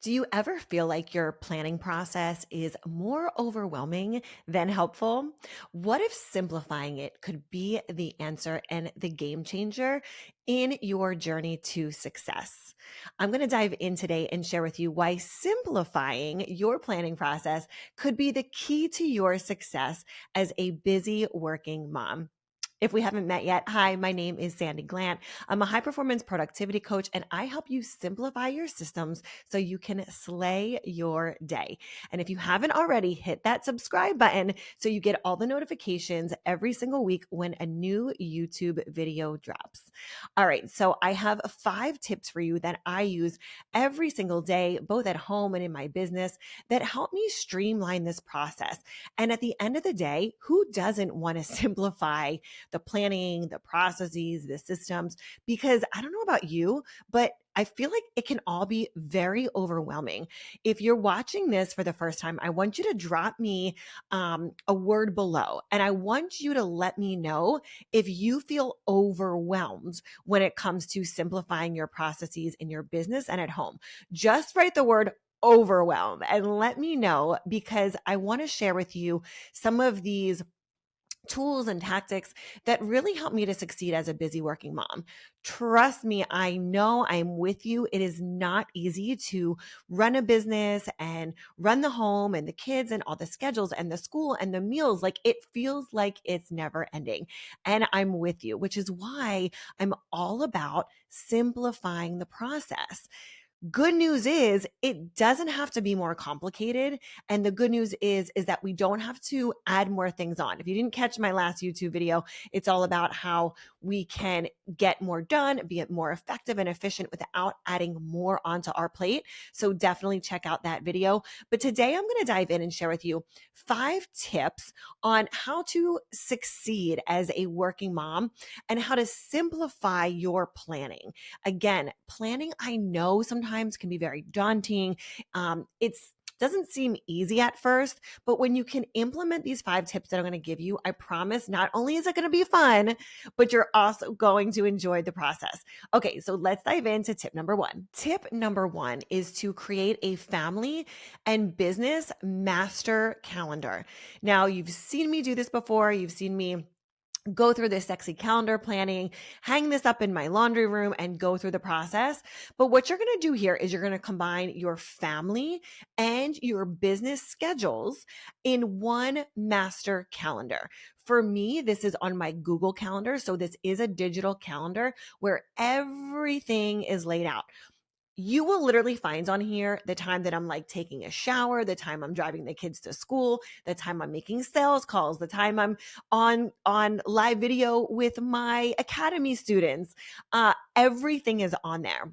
Do you ever feel like your planning process is more overwhelming than helpful? What if simplifying it could be the answer and the game changer in your journey to success? I'm going to dive in today and share with you why simplifying your planning process could be the key to your success as a busy working mom. If we haven't met yet, hi, my name is Sandi Glandt. I'm a high performance productivity coach, and I help you simplify your systems so you can slay your day. And if you haven't already, hit that subscribe button so you get all the notifications every single week when a new YouTube video drops. All right, so I have 5 tips for you that I use every single day, both at home and in my business, that help me streamline this process. And at the end of the day, who doesn't want to simplify the planning, the processes, the systems? Because I don't know about you, but I feel like it can all be very overwhelming. If you're watching this for the first time, I want you to drop me a word below, and I want you to let me know if you feel overwhelmed when it comes to simplifying your processes in your business and at home. Just write the word overwhelmed and let me know, because I want to share with you some of these tools and tactics that really help me to succeed as a busy working mom. Trust me, I know I'm with you. It is not easy to run a business and run the home and the kids and all the schedules and the school and the meals. Like, it feels like it's never ending. And I'm with you, which is why I'm all about simplifying the process. Good news is it doesn't have to be more complicated. And the good news is that we don't have to add more things on. If you didn't catch my last YouTube video, it's all about how we can get more done, be more effective and efficient without adding more onto our plate. So definitely check out that video. But today I'm going to dive in and share with you 5 tips on how to succeed as a working mom and how to simplify your planning. Again, planning, I know sometimes can be very daunting. It's doesn't seem easy at first, but when you can implement these 5 tips that I'm going to give you, I promise not only is it going to be fun, but you're also going to enjoy the process. Okay, so let's dive into tip number 1. Tip number 1 is to create a family and business master calendar. Now, you've seen me do this before. You've seen me go through this sexy calendar planning, hang this up in my laundry room, and go through the process. But what you're going to do here is you're going to combine your family and your business schedules in one master calendar. For me, this is on my Google Calendar. So this is a digital calendar where everything is laid out. You will literally find on here the time that I'm like taking a shower, the time I'm driving the kids to school, the time I'm making sales calls, the time I'm on live video with my academy students. Everything is on there.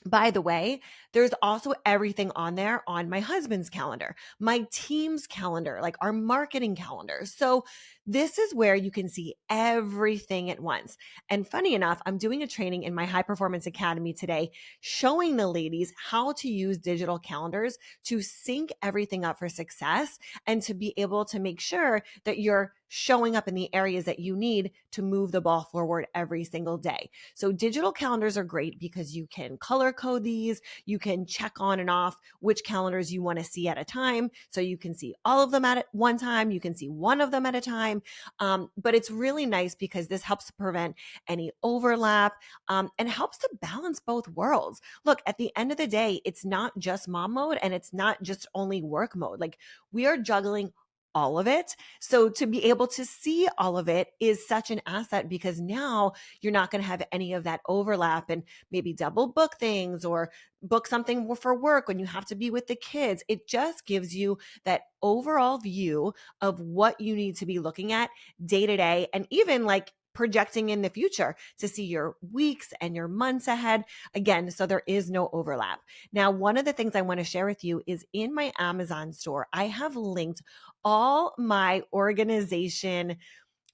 By the way, there's also everything on there on my husband's calendar, my team's calendar, like our marketing calendar. So this is where you can see everything at once. And funny enough, I'm doing a training in my high performance academy today, showing the ladies how to use digital calendars to sync everything up for success and to be able to make sure that you're showing up in the areas that you need to move the ball forward every single day. So digital calendars are great because you can color code these. You can check on and off which calendars you want to see at a time. So you can see all of them at one time. You can see one of them at a time. But it's really nice because this helps to prevent any overlap and helps to balance both worlds. Look, at the end of the day, it's not just mom mode and it's not just only work mode. Like, we are juggling all of it. So to be able to see all of it is such an asset, because now you're not going to have any of that overlap and maybe double book things or book something for work when you have to be with the kids. It just gives you that overall view of what you need to be looking at day to day, and even like projecting in the future to see your weeks and your months ahead. Again, so there is no overlap. Now, one of the things I want to share with you is in my Amazon store, I have linked all my organization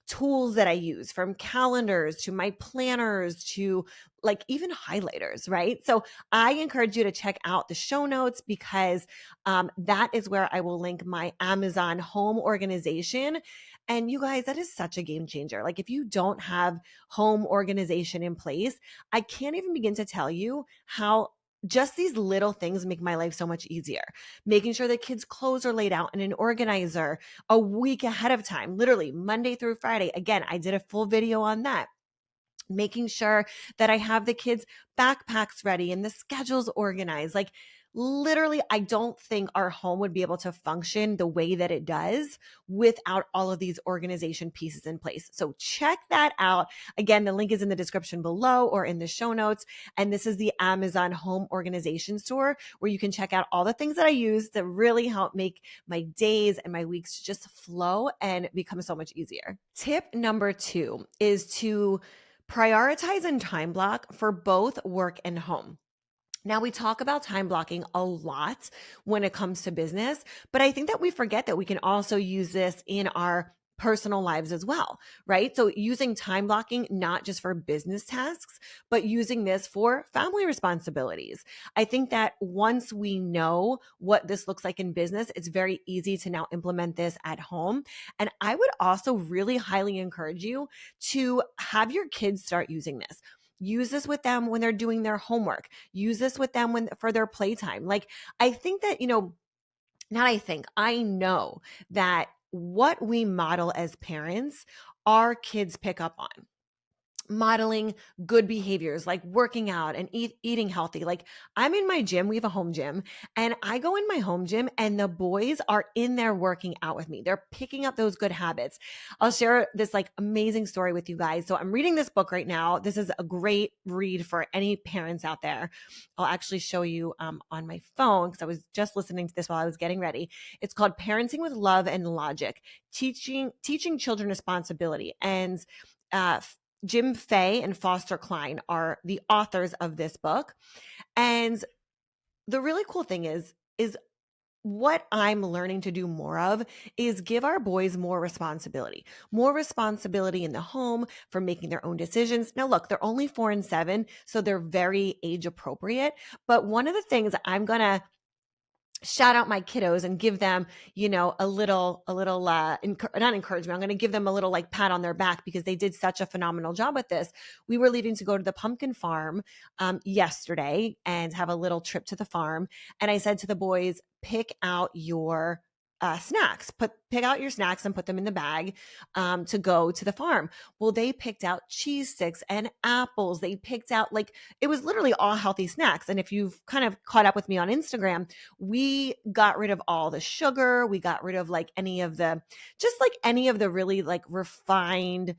tools that I use, from calendars to my planners to like even highlighters, right? So I encourage you to check out the show notes, because that is where I will link my Amazon home organization. And you guys, that is such a game changer. Like, if you don't have home organization in place, I can't even begin to tell you how just these little things make my life so much easier. Making sure the kids' clothes are laid out in an organizer a week ahead of time, literally Monday through Friday. Again, I did a full video on that. Making sure that I have the kids' backpacks ready and the schedules organized. Like, literally, I don't think our home would be able to function the way that it does without all of these organization pieces in place. So check that out. Again, the link is in the description below or in the show notes. And this is the Amazon Home Organization Store, where you can check out all the things that I use to really help make my days and my weeks just flow and become so much easier. Tip number 2 is to prioritize and time block for both work and home. Now, we talk about time blocking a lot when it comes to business, but I think that we forget that we can also use this in our personal lives as well, right? So using time blocking, not just for business tasks, but using this for family responsibilities. I think that once we know what this looks like in business, it's very easy to now implement this at home. And I would also really highly encourage you to have your kids start using this. Use this with them when they're doing their homework. Use this with them for their playtime. Like, I think that, I know that what we model as parents, our kids pick up on. Modeling good behaviors like working out and eating healthy. Like, I'm in my gym, we have a home gym, and I go in my home gym and the boys are in there working out with me. They're picking up those good habits. I'll share this like amazing story with you guys. So I'm reading this book right now. This is a great read for any parents out there. I'll actually show you on my phone because I was just listening to this while I was getting ready. It's called Parenting with Love and Logic, teaching children responsibility. And Jim Fay and Foster Klein are the authors of this book. And the really cool thing is what I'm learning to do more of is give our boys more responsibility in the home for making their own decisions. Now, look, they're only 4 and 7, so they're very age appropriate. But one of the things I'm going to shout out my kiddos and give them, a little, not encouragement. I'm going to give them a little like pat on their back because they did such a phenomenal job with this. We were leaving to go to the pumpkin farm yesterday and have a little trip to the farm. And I said to the boys, pick out your snacks, pick out your snacks and put them in the bag to go to the farm. Well, they picked out cheese sticks and apples. They picked out it was literally all healthy snacks. And if you've kind of caught up with me on Instagram, we got rid of all the sugar. We got rid of any of the really refined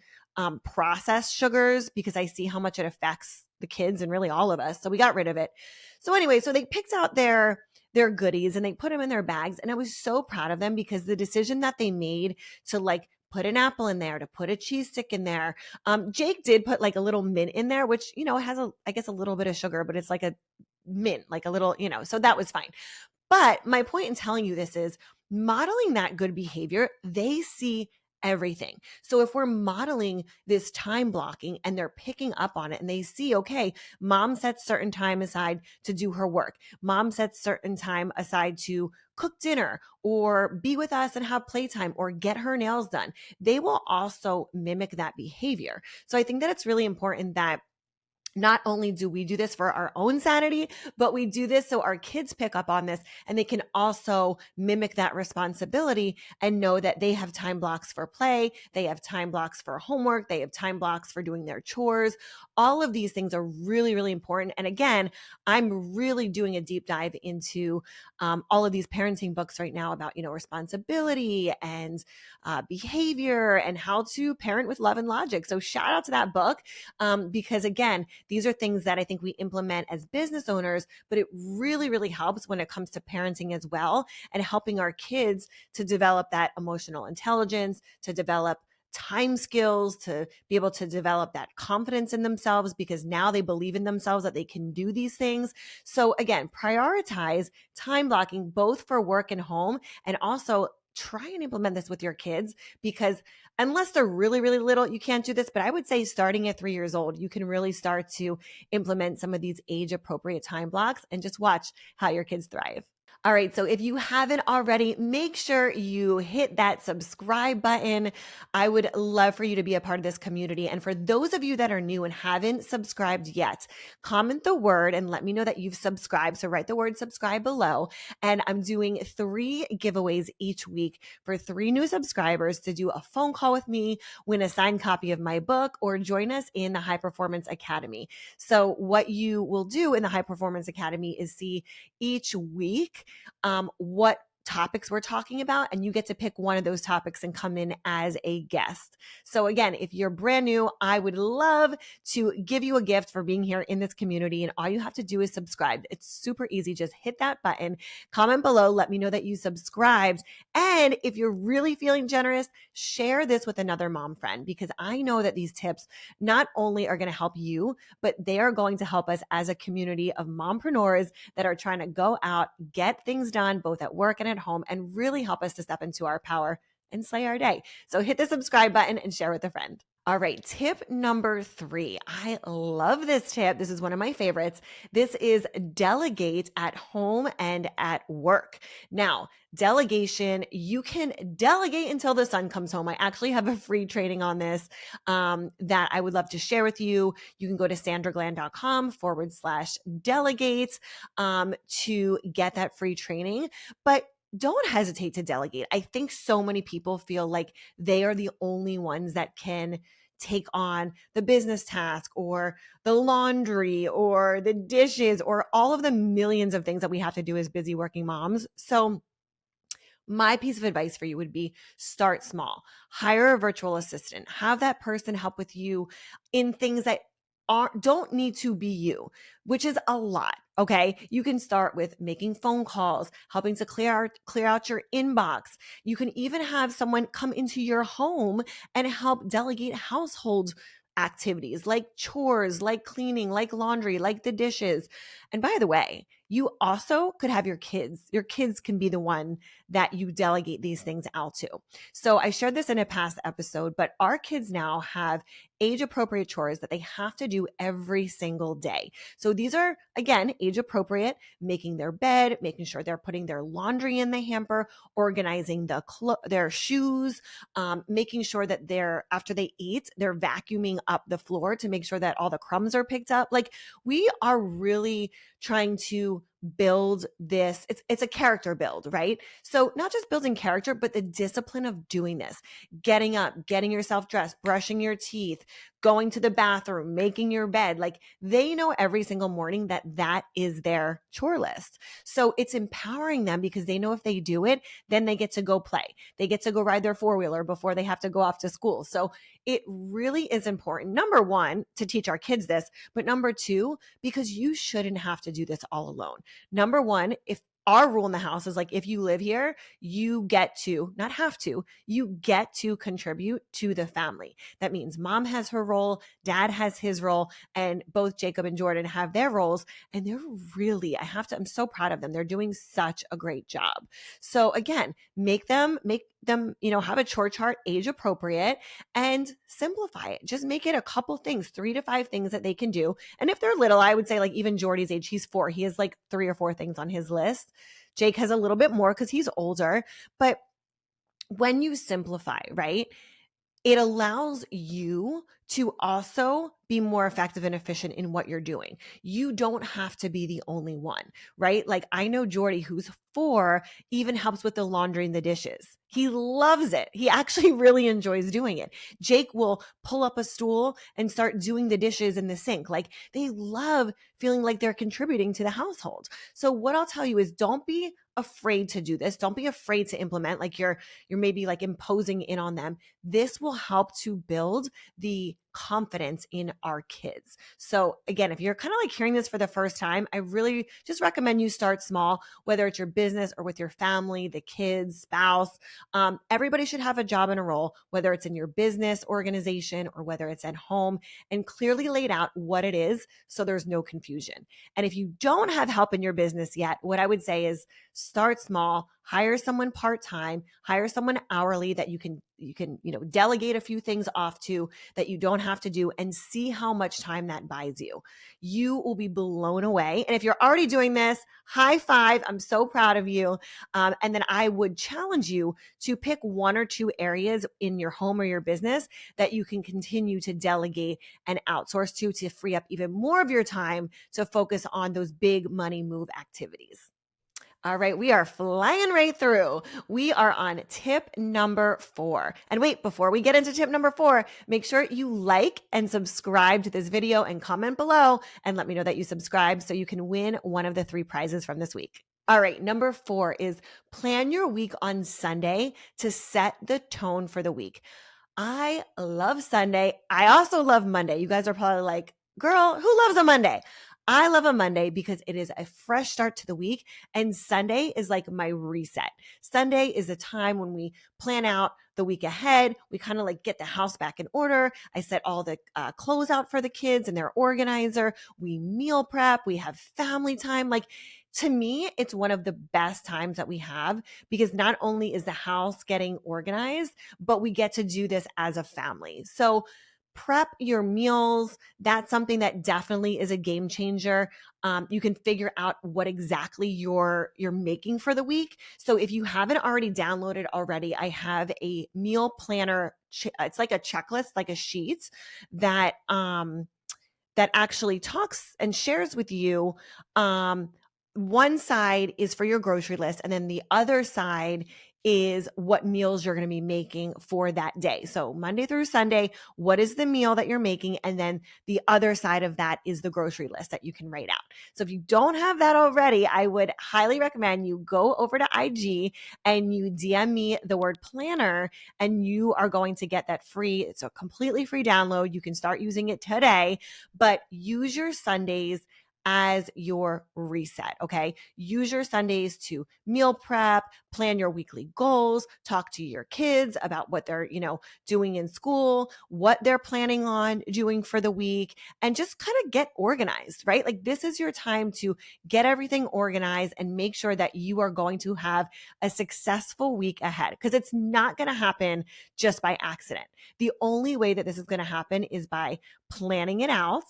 processed sugars because I see how much it affects the kids and really all of us. So we got rid of it. So anyway, so they picked out their goodies and they put them in their bags. And I was so proud of them because the decision that they made to put an apple in there, to put a cheese stick in there. Jake did put a little mint in there, which, has I guess a little bit of sugar, but it's like a mint, like a little, so that was fine. But my point in telling you this is modeling that good behavior, they see everything. So if we're modeling this time blocking and they're picking up on it and they see, okay, mom sets certain time aside to do her work. Mom sets certain time aside to cook dinner or be with us and have playtime or get her nails done. They will also mimic that behavior. So I think that it's really important that not only do we do this for our own sanity, but we do this so our kids pick up on this and they can also mimic that responsibility and know that they have time blocks for play, they have time blocks for homework, they have time blocks for doing their chores. All of these things are really, really important. And again, I'm really doing a deep dive into all of these parenting books right now about, responsibility and behavior and how to parent with love and logic. So shout out to that book because again, these are things that I think we implement as business owners, but it really, really helps when it comes to parenting as well and helping our kids to develop that emotional intelligence, to develop time skills, to be able to develop that confidence in themselves because now they believe in themselves that they can do these things. So again, prioritize time blocking both for work and home, and also try and implement this with your kids because unless they're really, really little, you can't do this. But I would say starting at 3 years old, you can really start to implement some of these age appropriate time blocks and just watch how your kids thrive. All right, so if you haven't already, make sure you hit that subscribe button. I would love for you to be a part of this community. And for those of you that are new and haven't subscribed yet, comment the word and let me know that you've subscribed. So write the word subscribe below. And I'm doing 3 giveaways each week for 3 new subscribers to do a phone call with me, win a signed copy of my book, or join us in the High Performance Academy. So what you will do in the High Performance Academy is see each week what topics we're talking about, and you get to pick one of those topics and come in as a guest. So again, if you're brand new, I would love to give you a gift for being here in this community, and all you have to do is subscribe. It's super easy. Just hit that button, comment below, let me know that you subscribed, and if you're really feeling generous, share this with another mom friend, because I know that these tips not only are going to help you, but they are going to help us as a community of mompreneurs that are trying to go out, get things done both at work and at home, and really help us to step into our power and slay our day. So hit the subscribe button and share with a friend. All right, tip number 3. I love this tip. This is one of my favorites. This is delegate at home and at work. Now, delegation, you can delegate until the sun comes home. I actually have a free training on this that I would love to share with you. You can go to sandraglandt.com/delegate to get that free training. But don't hesitate to delegate. I think so many people feel like they are the only ones that can take on the business task or the laundry or the dishes or all of the millions of things that we have to do as busy working moms. So my piece of advice for you would be start small. Hire a virtual assistant. Have that person help with you in things that don't need to be you, which is a lot. Okay. You can start with making phone calls, helping to clear out your inbox. You can even have someone come into your home and help delegate household activities like chores, like cleaning, like laundry, like the dishes. And by the way, you also could have your kids. Your kids can be the one that you delegate these things out to. So I shared this in a past episode, but our kids now have age appropriate chores that they have to do every single day. So these are, again, age appropriate, making their bed, making sure they're putting their laundry in the hamper, organizing their shoes, making sure that after they eat, they're vacuuming up the floor to make sure that all the crumbs are picked up. Like, we are really trying to build this. It's a character build, right? So not just building character, but the discipline of doing this, getting up, getting yourself dressed, brushing your teeth, going to the bathroom, making your bed. Like, they know every single morning that is their chore list. So it's empowering them because they know if they do it, then they get to go play. They get to go ride their 4-wheeler before they have to go off to school. So it really is important, number 1, to teach our kids this, but number 2, because you shouldn't have to do this all alone. Number 1, if our rule in the house is like, if you live here, you get to, not have to, you get to contribute to the family. That means mom has her role, dad has his role, and both Jacob and Jordan have their roles. And they're really, I'm so proud of them. They're doing such a great job. So again, make them, have a chore chart, age appropriate, and simplify it. Just make it a couple things, 3 to 5 things that they can do. And if they're little, I would say, like, even Jordy's age, he's 4. He has like 3 or 4 things on his list. Jake has a little bit more because he's older. But when you simplify, right, it allows you to also be more effective and efficient in what you're doing. You don't have to be the only one, right? Like, I know Jordy, who's 4, even helps with the laundry and the dishes. He loves it. He actually really enjoys doing it. Jake will pull up a stool and start doing the dishes in the sink. Like, they love feeling like they're contributing to the household. So what I'll tell you is, don't be afraid to do this. Don't be afraid to implement, like you're maybe like imposing in on them. This will help to build the confidence in our kids. So again, if you're kind of like hearing this for the first time, I really just recommend you start small, whether it's your business or with your family, the kids, spouse. Everybody should have a job and a role, whether it's in your business organization or whether it's at home, and clearly laid out what it is so there's no confusion. And if you don't have help in your business yet, what I would say is start small, hire someone part-time, hire someone hourly that you can delegate a few things off to, that you don't have to do and see how much time that buys you. You will be blown away. And if you're already doing this, high five. I'm so proud of you. And then I would challenge you to pick one or two areas in your home or your business that you can continue to delegate and outsource to free up even more of your time to focus on those big money move activities. All right, we are flying right through. We are on tip number 4. And wait, before we get into tip number 4, make sure you like and subscribe to this video and comment below and let me know that you subscribed so you can win one of the 3 prizes from this week. All right, number 4 is plan your week on Sunday to set the tone for the week. I love Sunday. I also love Monday. You guys are probably like, girl, who loves a Monday? I love a Monday because it is a fresh start to the week, and Sunday is like my reset. Sunday is a time when we plan out the week ahead. We kind of like get the house back in order. I set all the clothes out for the kids and their organizer. We meal prep. We have family time. Like, to me, it's one of the best times that we have because not only is the house getting organized, but we get to do this as a family. So prep your meals. That's something that definitely is a game changer. You can figure out what exactly you're making for the week. So if you haven't already downloaded already, I have a meal planner. It's like a checklist, like a sheet that that actually talks and shares with you. One side is for your grocery list, and then the other side is what meals you're going to be making for that day. So Monday through Sunday, what is the meal that you're making? And then the other side of that is the grocery list that you can write out. So if you don't have that already, I would highly recommend you go over to IG and you DM me the word planner, and you are going to get that free. It's a completely free download. You can start using it today, but use your Sundays as your reset, okay? Use your Sundays to meal prep, plan your weekly goals, talk to your kids about what they're, doing in school, what they're planning on doing for the week, and just kind of get organized, right? Like, this is your time to get everything organized and make sure that you are going to have a successful week ahead, because it's not going to happen just by accident. The only way that this is going to happen is by planning it out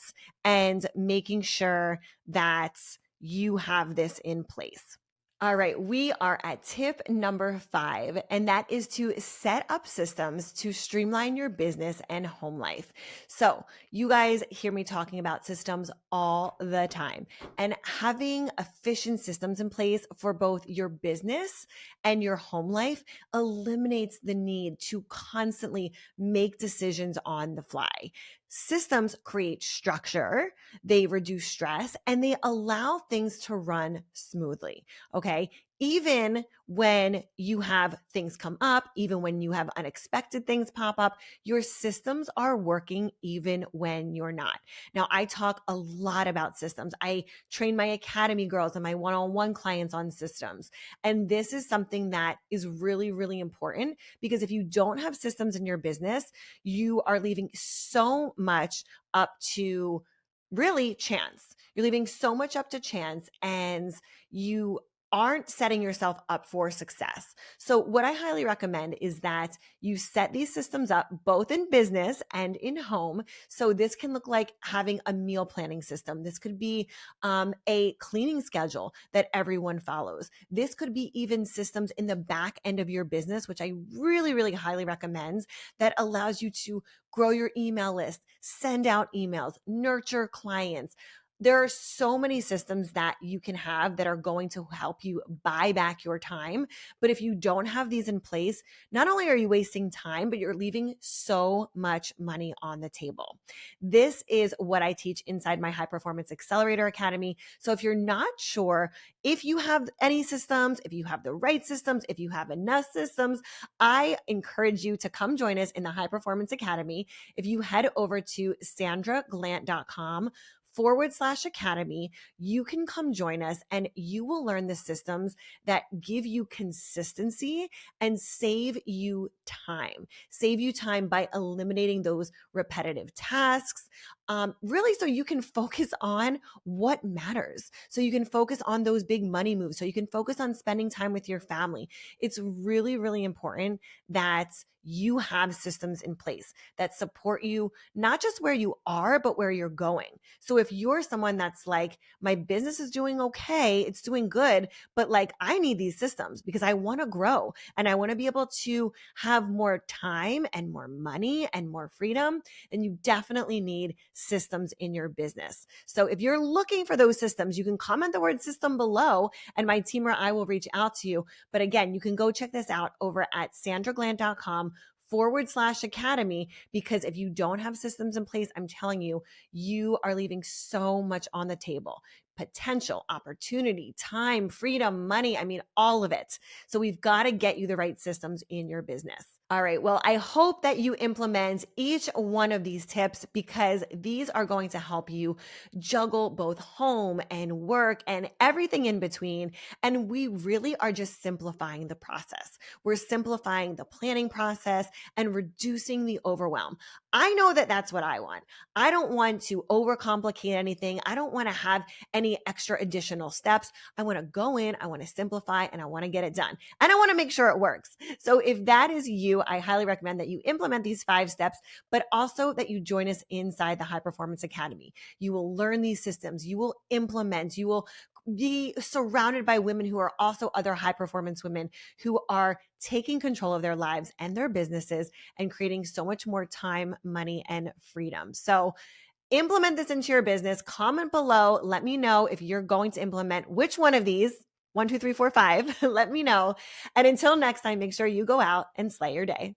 and making sure that you have this in place. All right, we are at tip number 5, and that is to set up systems to streamline your business and home life. So you guys hear me talking about systems all the time, and having efficient systems in place for both your business and your home life eliminates the need to constantly make decisions on the fly. Systems create structure, they reduce stress, and they allow things to run smoothly. Okay. Even when you have things come up, even when you have unexpected things pop up, your systems are working even when you're not. Now, I talk a lot about systems. I train my academy girls and my one-on-one clients on systems. And this is something that is really, really important, because if you don't have systems in your business, you are leaving so much up to really chance. You're leaving so much up to chance, and you aren't setting yourself up for success. So what I highly recommend is that you set these systems up both in business and in home. So this can look like having a meal planning system. This could be a cleaning schedule that everyone follows. This could be even systems in the back end of your business, which I really, really highly recommend, that allows you to grow your email list, send out emails, nurture clients. There are so many systems that you can have that are going to help you buy back your time. But if you don't have these in place, not only are you wasting time, but you're leaving so much money on the table. This is what I teach inside my High Performance Accelerator Academy. So if you're not sure if you have any systems, if you have the right systems, if you have enough systems, I encourage you to come join us in the High Performance Academy. If you head over to sandraglandt.com/academy, you can come join us and you will learn the systems that give you consistency and save you time by eliminating those repetitive tasks, really so you can focus on what matters. So you can focus on those big money moves. So you can focus on spending time with your family. It's really, really important that you have systems in place that support you, not just where you are, but where you're going. So if you're someone that's like, my business is doing okay, it's doing good, but like I need these systems because I want to grow and I want to be able to have more time and more money and more freedom, then you definitely need systems in your business. So if you're looking for those systems, you can comment the word system below and my team or I will reach out to you. But again, you can go check this out over at sandraglandt.com/academy, because if you don't have systems in place, I'm telling you, you are leaving so much on the table. Potential, opportunity, time, freedom, money. I mean, all of it. So we've got to get you the right systems in your business. All right. Well, I hope that you implement each one of these tips because these are going to help you juggle both home and work and everything in between. And we really are just simplifying the process. We're simplifying the planning process and reducing the overwhelm. I know that that's what I want. I don't want to overcomplicate anything. I don't want to have any extra additional steps. I want to go in, I want to simplify, and I want to get it done. And I want to make sure it works. So if that is you, I highly recommend that you implement these 5 steps, but also that you join us inside the High Performance Academy. You will learn these systems, you will implement, you will be surrounded by women who are also other high performance women who are taking control of their lives and their businesses and creating so much more time, money, and freedom. So implement this into your business. Comment below. Let me know if you're going to implement which one of these. 1, 2, 3, 4, 5. Let me know. And until next time, make sure you go out and slay your day.